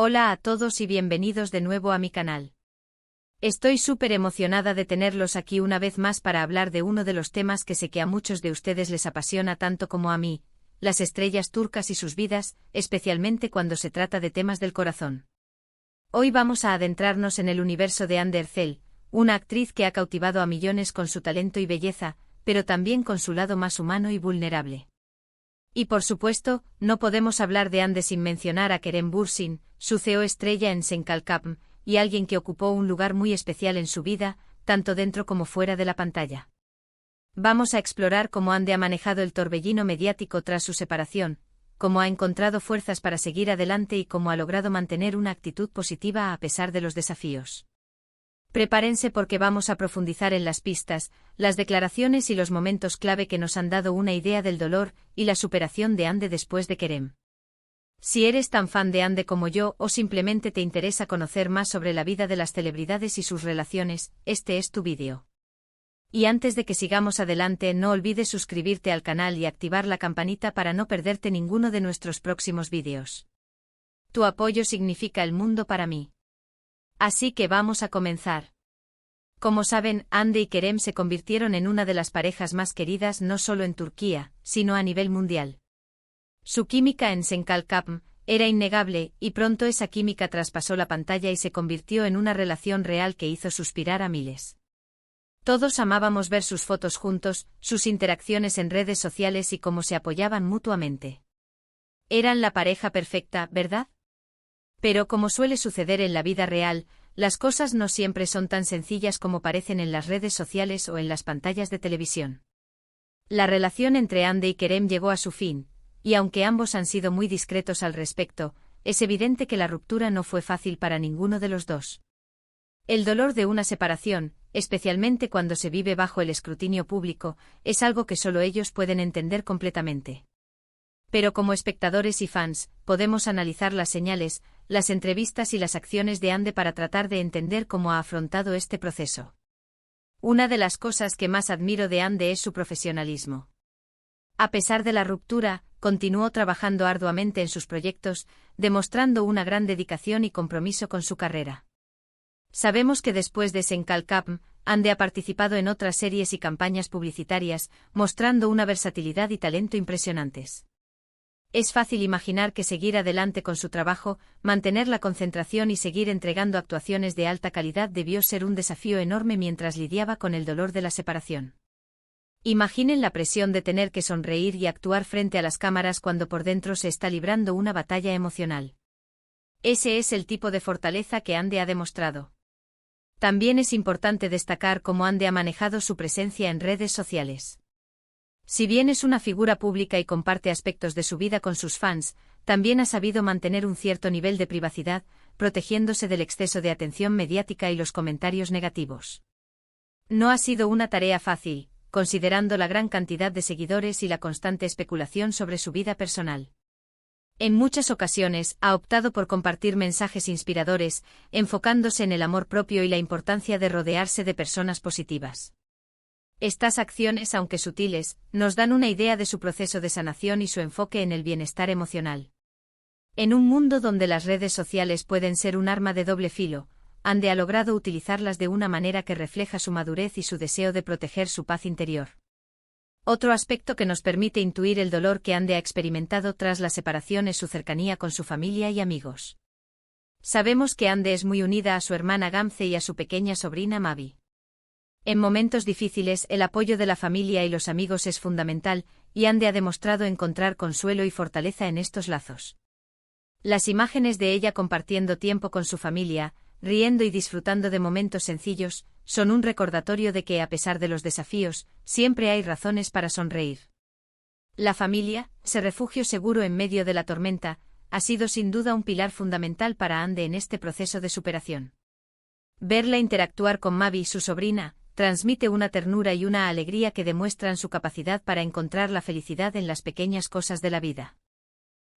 Hola a todos y bienvenidos de nuevo a mi canal. Estoy súper emocionada de tenerlos aquí una vez más para hablar de uno de los temas que sé que a muchos de ustedes les apasiona tanto como a mí, las estrellas turcas y sus vidas, especialmente cuando se trata de temas del corazón. Hoy vamos a adentrarnos en el universo de Hande Erçel, una actriz que ha cautivado a millones con su talento y belleza, pero también con su lado más humano y vulnerable. Y por supuesto, no podemos hablar de Hande sin mencionar a Kerem Bürsin, su CEO estrella en Senkalkapm, y alguien que ocupó un lugar muy especial en su vida, tanto dentro como fuera de la pantalla. Vamos a explorar cómo Hande ha manejado el torbellino mediático tras su separación, cómo ha encontrado fuerzas para seguir adelante y cómo ha logrado mantener una actitud positiva a pesar de los desafíos. Prepárense porque vamos a profundizar en las pistas, las declaraciones y los momentos clave que nos han dado una idea del dolor y la superación de Hande después de Kerem. Si eres tan fan de Hande como yo o simplemente te interesa conocer más sobre la vida de las celebridades y sus relaciones, este es tu vídeo. Y antes de que sigamos adelante, no olvides suscribirte al canal y activar la campanita para no perderte ninguno de nuestros próximos vídeos. Tu apoyo significa el mundo para mí. Así que vamos a comenzar. Como saben, Hande y Kerem se convirtieron en una de las parejas más queridas no solo en Turquía, sino a nivel mundial. Su química en Senkalkapm era innegable, y pronto esa química traspasó la pantalla y se convirtió en una relación real que hizo suspirar a miles. Todos amábamos ver sus fotos juntos, sus interacciones en redes sociales y cómo se apoyaban mutuamente. Eran la pareja perfecta, ¿verdad? Pero como suele suceder en la vida real, las cosas no siempre son tan sencillas como parecen en las redes sociales o en las pantallas de televisión. La relación entre Hande y Kerem llegó a su fin, y aunque ambos han sido muy discretos al respecto, es evidente que la ruptura no fue fácil para ninguno de los dos. El dolor de una separación, especialmente cuando se vive bajo el escrutinio público, es algo que solo ellos pueden entender completamente. Pero como espectadores y fans, podemos analizar las señales, las entrevistas y las acciones de Hande para tratar de entender cómo ha afrontado este proceso. Una de las cosas que más admiro de Hande es su profesionalismo. A pesar de la ruptura, continuó trabajando arduamente en sus proyectos, demostrando una gran dedicación y compromiso con su carrera. Sabemos que después de Senkalkapm, Hande ha participado en otras series y campañas publicitarias, mostrando una versatilidad y talento impresionantes. Es fácil imaginar que seguir adelante con su trabajo, mantener la concentración y seguir entregando actuaciones de alta calidad debió ser un desafío enorme mientras lidiaba con el dolor de la separación. Imaginen la presión de tener que sonreír y actuar frente a las cámaras cuando por dentro se está librando una batalla emocional. Ese es el tipo de fortaleza que Hande ha demostrado. También es importante destacar cómo Hande ha manejado su presencia en redes sociales. Si bien es una figura pública y comparte aspectos de su vida con sus fans, también ha sabido mantener un cierto nivel de privacidad, protegiéndose del exceso de atención mediática y los comentarios negativos. No ha sido una tarea fácil, considerando la gran cantidad de seguidores y la constante especulación sobre su vida personal. En muchas ocasiones ha optado por compartir mensajes inspiradores, enfocándose en el amor propio y la importancia de rodearse de personas positivas. Estas acciones, aunque sutiles, nos dan una idea de su proceso de sanación y su enfoque en el bienestar emocional. En un mundo donde las redes sociales pueden ser un arma de doble filo, Hande ha logrado utilizarlas de una manera que refleja su madurez y su deseo de proteger su paz interior. Otro aspecto que nos permite intuir el dolor que Hande ha experimentado tras la separación es su cercanía con su familia y amigos. Sabemos que Hande es muy unida a su hermana Gamze y a su pequeña sobrina Mavi. En momentos difíciles, el apoyo de la familia y los amigos es fundamental, y Hande ha demostrado encontrar consuelo y fortaleza en estos lazos. Las imágenes de ella compartiendo tiempo con su familia, riendo y disfrutando de momentos sencillos, son un recordatorio de que, a pesar de los desafíos, siempre hay razones para sonreír. La familia, ese refugio seguro en medio de la tormenta, ha sido sin duda un pilar fundamental para Hande en este proceso de superación. Verla interactuar con Mavi, su sobrina, transmite una ternura y una alegría que demuestran su capacidad para encontrar la felicidad en las pequeñas cosas de la vida.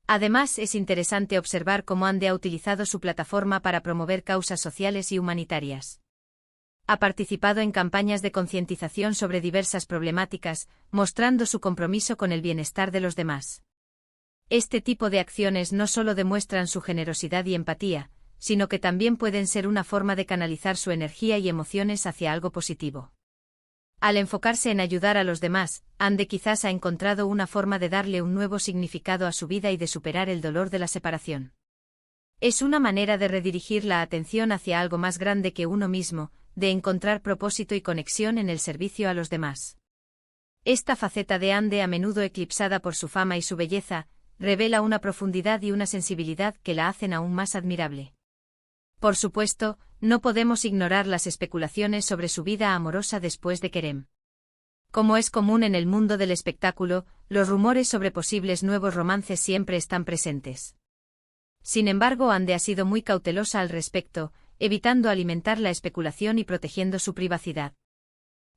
Además, es interesante observar cómo Hande ha utilizado su plataforma para promover causas sociales y humanitarias. Ha participado en campañas de concientización sobre diversas problemáticas, mostrando su compromiso con el bienestar de los demás. Este tipo de acciones no solo demuestran su generosidad y empatía, sino que también pueden ser una forma de canalizar su energía y emociones hacia algo positivo. Al enfocarse en ayudar a los demás, Ande quizás ha encontrado una forma de darle un nuevo significado a su vida y de superar el dolor de la separación. Es una manera de redirigir la atención hacia algo más grande que uno mismo, de encontrar propósito y conexión en el servicio a los demás. Esta faceta de Ande, a menudo eclipsada por su fama y su belleza, revela una profundidad y una sensibilidad que la hacen aún más admirable. Por supuesto, no podemos ignorar las especulaciones sobre su vida amorosa después de Kerem. Como es común en el mundo del espectáculo, los rumores sobre posibles nuevos romances siempre están presentes. Sin embargo, Ande ha sido muy cautelosa al respecto, evitando alimentar la especulación y protegiendo su privacidad.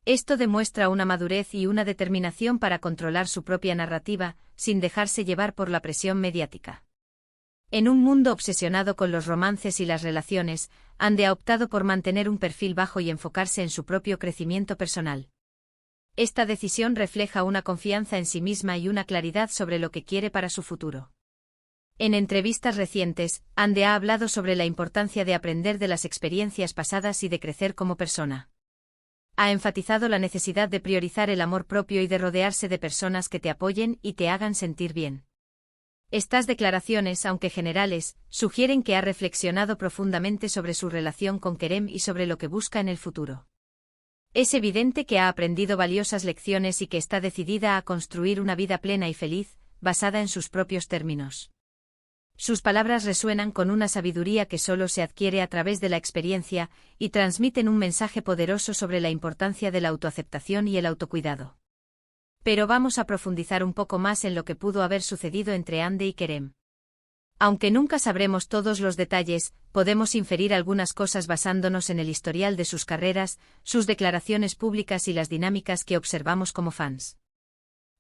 Esto demuestra una madurez y una determinación para controlar su propia narrativa, sin dejarse llevar por la presión mediática. En un mundo obsesionado con los romances y las relaciones, Ande ha optado por mantener un perfil bajo y enfocarse en su propio crecimiento personal. Esta decisión refleja una confianza en sí misma y una claridad sobre lo que quiere para su futuro. En entrevistas recientes, Ande ha hablado sobre la importancia de aprender de las experiencias pasadas y de crecer como persona. Ha enfatizado la necesidad de priorizar el amor propio y de rodearse de personas que te apoyen y te hagan sentir bien. Estas declaraciones, aunque generales, sugieren que ha reflexionado profundamente sobre su relación con Kerem y sobre lo que busca en el futuro. Es evidente que ha aprendido valiosas lecciones y que está decidida a construir una vida plena y feliz, basada en sus propios términos. Sus palabras resuenan con una sabiduría que solo se adquiere a través de la experiencia y transmiten un mensaje poderoso sobre la importancia de la autoaceptación y el autocuidado. Pero vamos a profundizar un poco más en lo que pudo haber sucedido entre Ande y Kerem. Aunque nunca sabremos todos los detalles, podemos inferir algunas cosas basándonos en el historial de sus carreras, sus declaraciones públicas y las dinámicas que observamos como fans.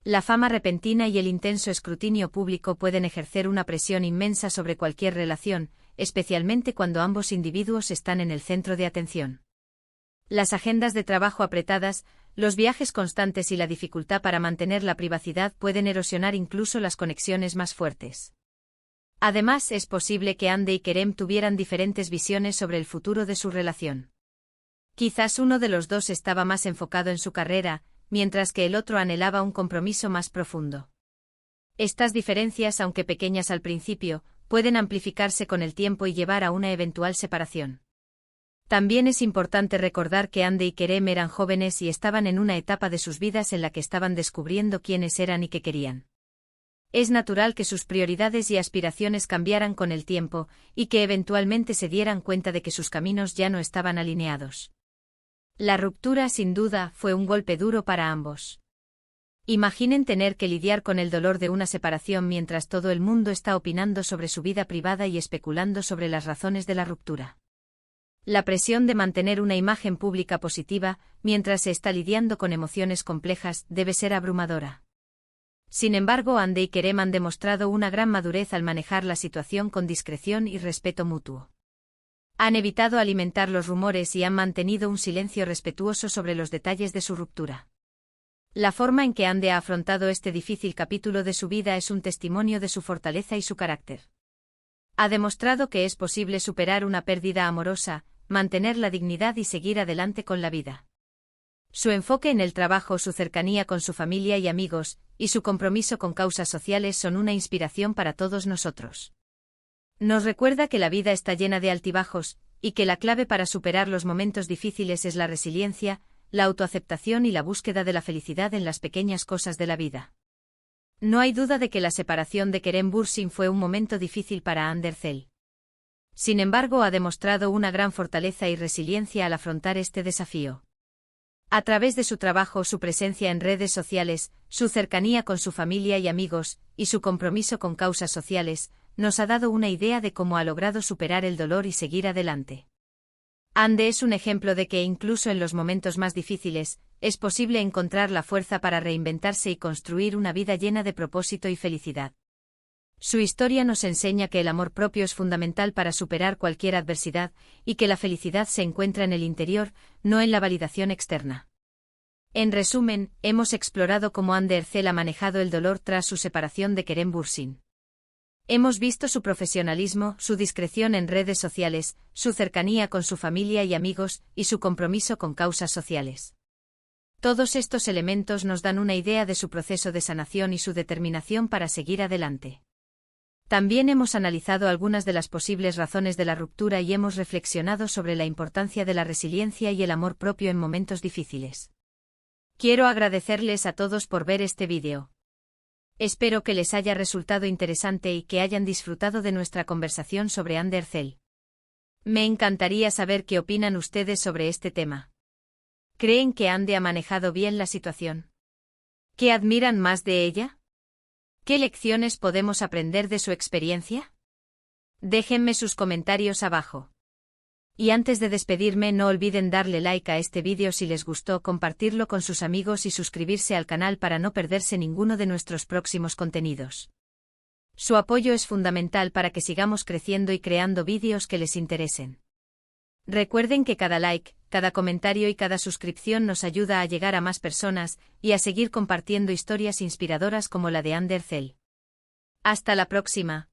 La fama repentina y el intenso escrutinio público pueden ejercer una presión inmensa sobre cualquier relación, especialmente cuando ambos individuos están en el centro de atención. Las agendas de trabajo apretadas, los viajes constantes y la dificultad para mantener la privacidad pueden erosionar incluso las conexiones más fuertes. Además, es posible que Ande y Kerem tuvieran diferentes visiones sobre el futuro de su relación. Quizás uno de los dos estaba más enfocado en su carrera, mientras que el otro anhelaba un compromiso más profundo. Estas diferencias, aunque pequeñas al principio, pueden amplificarse con el tiempo y llevar a una eventual separación. También es importante recordar que Ande y Kerem eran jóvenes y estaban en una etapa de sus vidas en la que estaban descubriendo quiénes eran y qué querían. Es natural que sus prioridades y aspiraciones cambiaran con el tiempo, y que eventualmente se dieran cuenta de que sus caminos ya no estaban alineados. La ruptura, sin duda, fue un golpe duro para ambos. Imaginen tener que lidiar con el dolor de una separación mientras todo el mundo está opinando sobre su vida privada y especulando sobre las razones de la ruptura. La presión de mantener una imagen pública positiva, mientras se está lidiando con emociones complejas, debe ser abrumadora. Sin embargo, Ande y Kerem han demostrado una gran madurez al manejar la situación con discreción y respeto mutuo. Han evitado alimentar los rumores y han mantenido un silencio respetuoso sobre los detalles de su ruptura. La forma en que Ande ha afrontado este difícil capítulo de su vida es un testimonio de su fortaleza y su carácter. Ha demostrado que es posible superar una pérdida amorosa, mantener la dignidad y seguir adelante con la vida. Su enfoque en el trabajo, su cercanía con su familia y amigos, y su compromiso con causas sociales son una inspiración para todos nosotros. Nos recuerda que la vida está llena de altibajos, y que la clave para superar los momentos difíciles es la resiliencia, la autoaceptación y la búsqueda de la felicidad en las pequeñas cosas de la vida. No hay duda de que la separación de Kerem Bürsin fue un momento difícil para Ande Erçel. Sin embargo, ha demostrado una gran fortaleza y resiliencia al afrontar este desafío. A través de su trabajo, su presencia en redes sociales, su cercanía con su familia y amigos, y su compromiso con causas sociales, nos ha dado una idea de cómo ha logrado superar el dolor y seguir adelante. Ande es un ejemplo de que incluso en los momentos más difíciles, es posible encontrar la fuerza para reinventarse y construir una vida llena de propósito y felicidad. Su historia nos enseña que el amor propio es fundamental para superar cualquier adversidad, y que la felicidad se encuentra en el interior, no en la validación externa. En resumen, hemos explorado cómo Ande Erçel ha manejado el dolor tras su separación de Kerem Bürsin. Hemos visto su profesionalismo, su discreción en redes sociales, su cercanía con su familia y amigos, y su compromiso con causas sociales. Todos estos elementos nos dan una idea de su proceso de sanación y su determinación para seguir adelante. También hemos analizado algunas de las posibles razones de la ruptura y hemos reflexionado sobre la importancia de la resiliencia y el amor propio en momentos difíciles. Quiero agradecerles a todos por ver este vídeo. Espero que les haya resultado interesante y que hayan disfrutado de nuestra conversación sobre Undercell. Me encantaría saber qué opinan ustedes sobre este tema. ¿Creen que Ande ha manejado bien la situación? ¿Qué admiran más de ella? ¿Qué lecciones podemos aprender de su experiencia? Déjenme sus comentarios abajo. Y antes de despedirme, no olviden darle like a este vídeo si les gustó, compartirlo con sus amigos y suscribirse al canal para no perderse ninguno de nuestros próximos contenidos. Su apoyo es fundamental para que sigamos creciendo y creando vídeos que les interesen. Recuerden que cada like, cada comentario y cada suscripción nos ayuda a llegar a más personas y a seguir compartiendo historias inspiradoras como la de Undercell. Hasta la próxima.